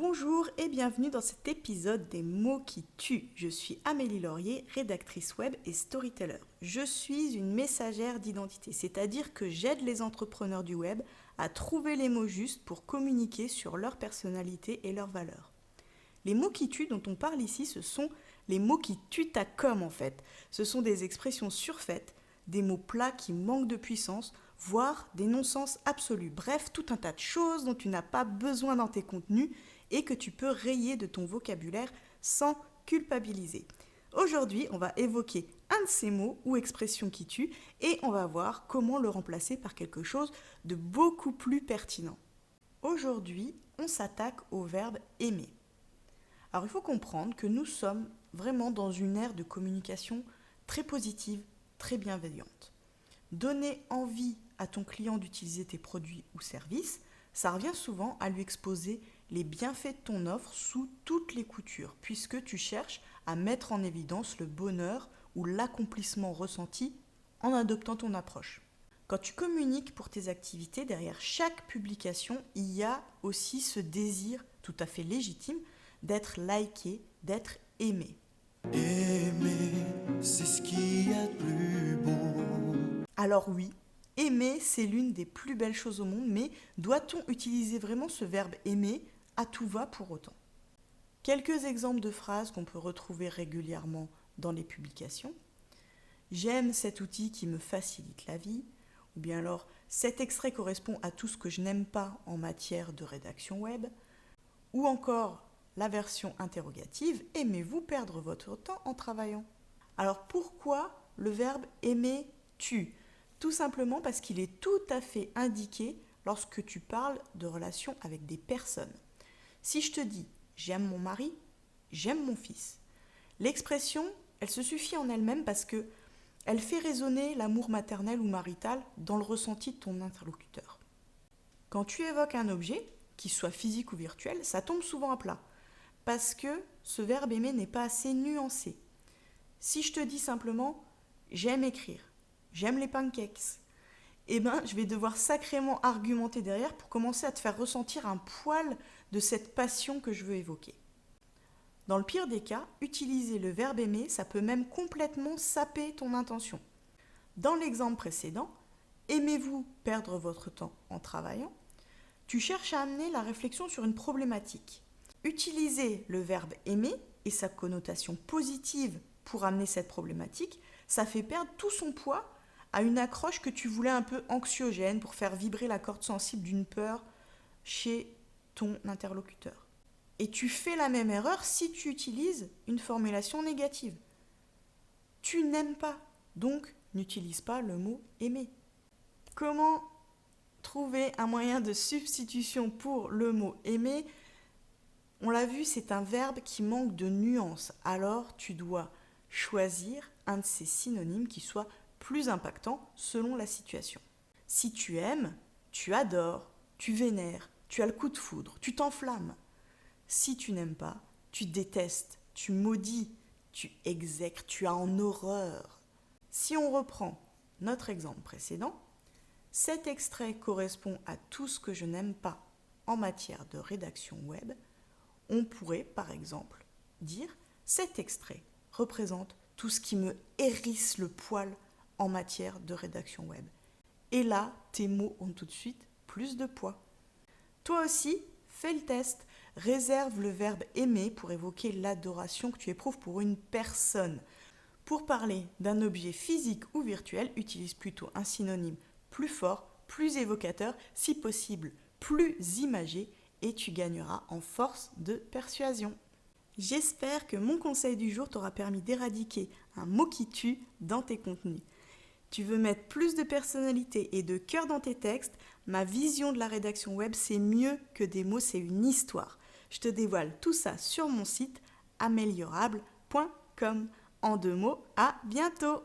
Bonjour et bienvenue dans cet épisode des mots qui tuent. Je suis Amélie Laurier, rédactrice web et storyteller. Je suis une messagère d'identité, c'est-à-dire que j'aide les entrepreneurs du web à trouver les mots justes pour communiquer sur leur personnalité et leurs valeurs. Les mots qui tuent dont on parle ici, ce sont les mots qui tuent ta com en fait. Ce sont des expressions surfaites, des mots plats qui manquent de puissance, voire des non-sens absolus. Bref, tout un tas de choses dont tu n'as pas besoin dans tes contenus et que tu peux rayer de ton vocabulaire sans culpabiliser. Aujourd'hui, on va évoquer un de ces mots ou expressions qui tuent et on va voir comment le remplacer par quelque chose de beaucoup plus pertinent. Aujourd'hui, on s'attaque au verbe aimer. Alors il faut comprendre que nous sommes vraiment dans une ère de communication très positive, très bienveillante. Donner envie à ton client d'utiliser tes produits ou services, ça revient souvent à lui exposer les bienfaits de ton offre sous toutes les coutures, puisque tu cherches à mettre en évidence le bonheur ou l'accomplissement ressenti en adoptant ton approche. Quand tu communiques pour tes activités, derrière chaque publication, il y a aussi ce désir tout à fait légitime d'être liké, d'être aimé. Aimer, c'est ce qu'il y a de plus beau. Alors oui, aimer, c'est l'une des plus belles choses au monde, mais doit-on utiliser vraiment ce verbe aimer à tout va pour autant ? Quelques exemples de phrases qu'on peut retrouver régulièrement dans les publications. J'aime cet outil qui me facilite la vie. Ou bien alors, cet extrait correspond à tout ce que je n'aime pas en matière de rédaction web. Ou encore, la version interrogative, aimez-vous perdre votre temps en travaillant ? Alors pourquoi le verbe aimer tue ? Tout simplement parce qu'il est tout à fait indiqué lorsque tu parles de relations avec des personnes. Si je te dis « j'aime mon mari »,« j'aime mon fils », l'expression, elle se suffit en elle-même parce qu'elle fait résonner l'amour maternel ou marital dans le ressenti de ton interlocuteur. Quand tu évoques un objet, qu'il soit physique ou virtuel, ça tombe souvent à plat parce que ce verbe aimer n'est pas assez nuancé. Si je te dis simplement « j'aime écrire », j'aime les pancakes, je vais devoir sacrément argumenter derrière pour commencer à te faire ressentir un poil de cette passion que je veux évoquer. Dans le pire des cas, utiliser le verbe aimer, ça peut même complètement saper ton intention. Dans l'exemple précédent, aimez-vous perdre votre temps en travaillant ? Tu cherches à amener la réflexion sur une problématique. Utiliser le verbe aimer et sa connotation positive pour amener cette problématique, ça fait perdre tout son poids à une accroche que tu voulais un peu anxiogène pour faire vibrer la corde sensible d'une peur chez ton interlocuteur. Et tu fais la même erreur si tu utilises une formulation négative. Tu n'aimes pas, donc n'utilise pas le mot aimer. Comment trouver un moyen de substitution pour le mot aimer ? On l'a vu, c'est un verbe qui manque de nuances. Alors tu dois choisir un de ces synonymes qui soit plus impactant selon la situation. Si tu aimes, tu adores, tu vénères, tu as le coup de foudre, tu t'enflammes. Si tu n'aimes pas, tu détestes, tu maudis, tu exècres, tu as en horreur. Si on reprend notre exemple précédent, cet extrait correspond à tout ce que je n'aime pas en matière de rédaction web. On pourrait, par exemple, dire « cet extrait représente tout ce qui me hérisse le poil en matière de rédaction web ». Et là, tes mots ont tout de suite plus de poids. Toi aussi, fais le test. Réserve le verbe « aimer » pour évoquer l'adoration que tu éprouves pour une personne. Pour parler d'un objet physique ou virtuel, utilise plutôt un synonyme plus fort, plus évocateur, si possible plus imagé, et tu gagneras en force de persuasion. J'espère que mon conseil du jour t'aura permis d'éradiquer un mot qui tue dans tes contenus. Tu veux mettre plus de personnalité et de cœur dans tes textes ? Ma vision de la rédaction web, c'est mieux que des mots, c'est une histoire. Je te dévoile tout ça sur mon site améliorable.com. En 2 mots, à bientôt!